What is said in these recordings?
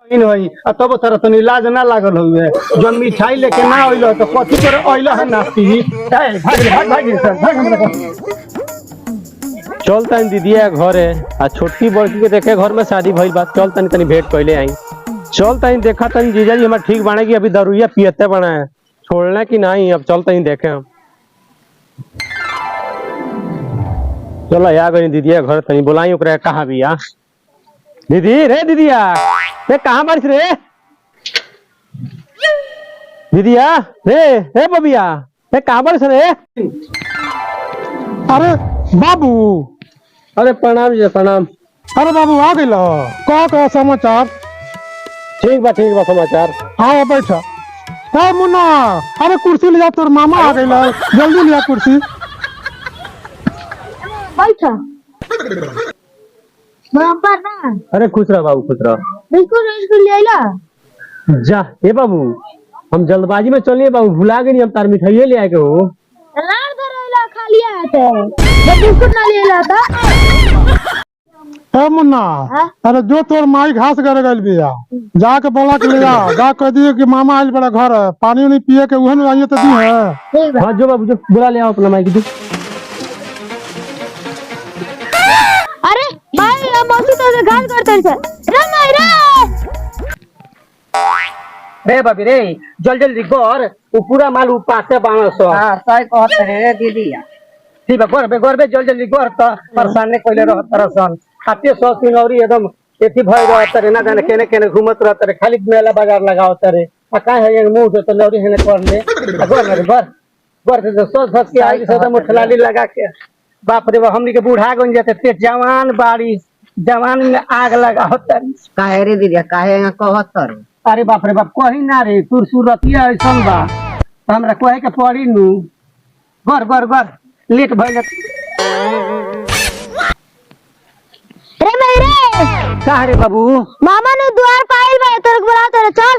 तब तारा तनी लाज ना लागल हुए जब मिठाई लेके ना अइलो तो कथी कर अइलो है नाती चल तनी दीदिया घरे आ छोटकी बड़की के देखे घर में शादी भइल बा। चल तनी तनी भेंट कइले आई। चल तनी देखा तनी जीजा जी हमार ठीक बाणे कि अभी दरुइया पियते बना है छोड़ना कि नहीं। अब चल तनी देखे हम। चलो आ गई दीदिया घर तनी बुलाई ओकरा कहाँ बिया। दीदी रे दीदिया रे कहाँ बारिश रे दीदिया रे बबिया रे कहाँ बारिश रे। अरे बाबू। अरे प्रणाम जी प्रणाम। अरे बाबू आ गइल का समाचार। ठीक बा समाचार। हाँ बैठा। हे मुन्ना अरे कुर्सी ले जा तोर मामा आ गइल जल्दी ले आ कुर्सी। बैठा बराबर ना। अरे खुश रह बाबू खुश रह। स्कूल ले आइला जा ए बाबू हम जल्दबाजी में चलिए बाबू भुला गए हम तार मिठाई ले आए के हो। लाड़ धरैला खा लिया है जब बिस्कुट ना ले आइला था। हे मुन्ना अरे जो तोर माई घास करे गइल बिया जाके बोला के ले जा कह दिए कि मामा आइल बड़ा घर है पानी नहीं पिए के उहन आइए तो दी है। हाँ जो बाबू जो बुला ले आओ अपना माई की। अरे भाई मौसी तो घास करते रे माई रे बाबी रे जल्दी गोर उ पूरा माल उ पासे बाणस। हां सही कहत रे दीदी। ठीक बा गोर जल्दी गोर त परेशान ने कइले रहत तरसन खाते सौतीन औरी एकदम एथी भय रहत रे ना जाने केने केने घूमत रहत रे खाली मेला बाजार लगावत रे आ का है ये मुंह तो लौरी हेने कर ले गोर से सोच धस के आई से मुठलाली लगा के बाप रे हमनी के बूढ़ा गन जाते ते जवान बाड़ी जवान में आग लगावत रे। काहे रे दीदी काहे कहत रे। अरे बाप रे बाप कही ना रे तुर सूरतिया ऐसन बा हमरा कहे के पड़ी नु। गोर लेट भइल रे माई रे का रे बाबू। मामा ने द्वार पाइल बा तोर बुला तेरे चल।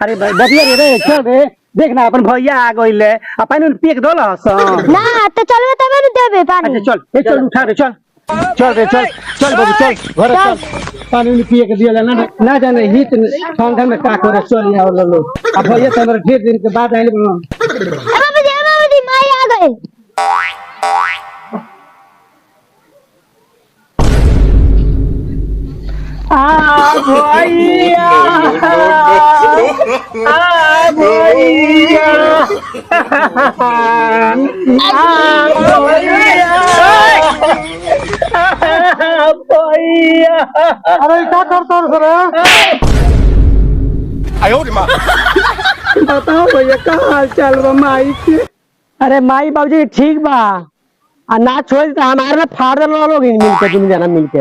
अरे बबिया रे चल रे देखना अपन भैया आ गइले अपन पेक दोल हस ना तो चलबे तबे न देबे पानी। अच्छा चल उठा रे चल बाबू चल घर चल पानी नहीं पिए के दिया ना जाने हित ठंडा में का करे चल आओ लो अब भैया तो हमरा ढेर दिन के बाद आइल बा। बाबू जी माई आ गए। भैया अरे क्या करता रे। बताओ भैया का हाल चाल बा माई के। अरे माई बाबूजी ठीक बा आ ना छोड़ तो हमारे में फाड़ दे लोग मिलके तुम जना मिलके।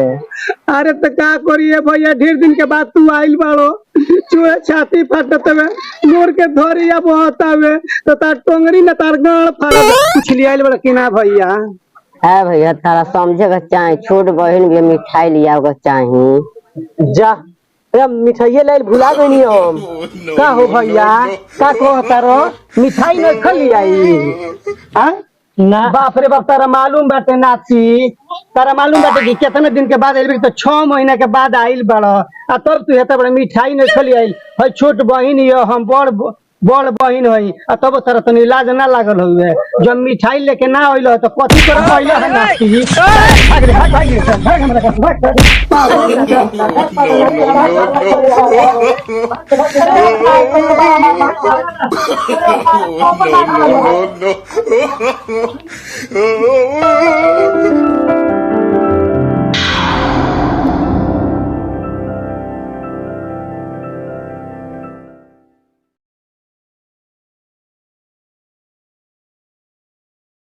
अरे तो का करिए भैया ढेर दिन के बाद तू आइल बाड़ो चुहे छाती फटत में मोर के धरिया बहतावे तो तार टोंगरी न तार गाड़ फाड़ कुछ ले आइल बड़ा कि ना भैया। है भैया तारा समझे का चाहे छोट बहन भी मिठाई लिया का चाहे जा अरे मिठाई लाइल भुला गई नहीं हम। का हो भैया का कहता रो मिठाई न खली आई ना बाप रे बाप तारा मालूम बाटे नाची तारा मालूम बाटे कि कितने दिन के बाद आइल तो 6 महीना के बाद आइल बड़ा आ तब तू हेता बड़ा मिठाई न खली आइल है छोट बहिन है हम बड़ बहिन है आ तब तारा तनी लाज ना लागल हुए जब मिठाई लेके ना अइलो तो कथी कर अइलो है नाची भाग no.